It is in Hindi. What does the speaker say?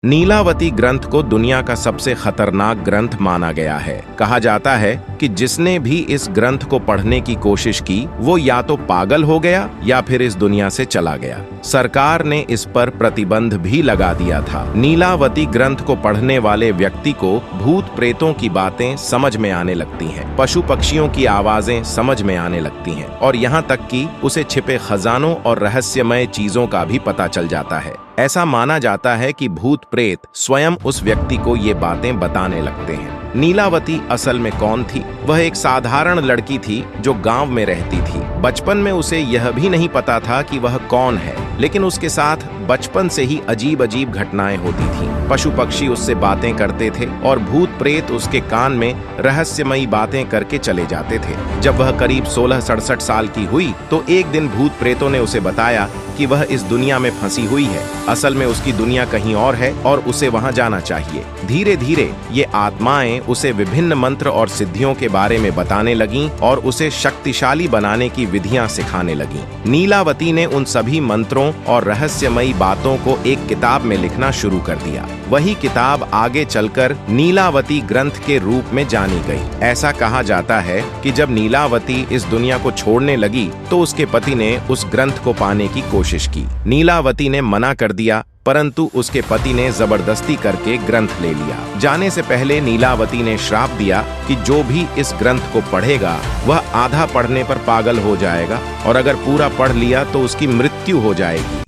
नीलावती ग्रंथ को दुनिया का सबसे खतरनाक ग्रंथ माना गया है। कहा जाता है कि जिसने भी इस ग्रंथ को पढ़ने की कोशिश की वो या तो पागल हो गया या फिर इस दुनिया से चला गया। सरकार ने इस पर प्रतिबंध भी लगा दिया था। नीलावती ग्रंथ को पढ़ने वाले व्यक्ति को भूत प्रेतों की बातें समझ में आने लगती हैं, पशु पक्षियों की आवाजें समझ में आने लगती हैं और यहाँ तक कि उसे छिपे खजानों और रहस्यमय चीजों का भी पता चल जाता है। ऐसा माना जाता है कि भूत प्रेत स्वयं उस व्यक्ति को ये बातें बताने लगते हैं। नीलावती असल में कौन थी? वह एक साधारण लड़की थी जो गांव में रहती थी। बचपन में उसे यह भी नहीं पता था कि वह कौन है, लेकिन उसके साथ बचपन से ही अजीब अजीब घटनाएं होती थीं। पशु पक्षी उससे बातें करते थे और भूत प्रेत उसके कान में रहस्यमयी बातें करके चले जाते थे। जब वह करीब 16-67 साल की हुई तो एक दिन भूत प्रेतों ने उसे बताया कि वह इस दुनिया में फंसी हुई है। असल में उसकी दुनिया कहीं और है और उसे वहां जाना चाहिए। धीरे धीरे ये आत्माएं उसे विभिन्न मंत्र और सिद्धियों के बारे में बताने लगीं और उसे शक्तिशाली बनाने की विधियां सिखाने लगीं। नीलावती ने उन सभी मंत्रों और रहस्यमयी बातों को एक किताब में लिखना शुरू कर दिया। वही किताब आगे चलकर नीलावती ग्रंथ के रूप में जानी गई। ऐसा कहा जाता है कि जब नीलावती इस दुनिया को छोड़ने लगी तो उसके पति ने उस ग्रंथ को पाने की कोशिश की। नीलावती ने मना कर दिया, परंतु उसके पति ने जबरदस्ती करके ग्रंथ ले लिया। जाने से पहले नीलावती ने श्राप दिया कि जो भी इस ग्रंथ को पढ़ेगा वह आधा पढ़ने पर पागल हो जाएगा और अगर पूरा पढ़ लिया तो उसकी मृत्यु हो जाएगी।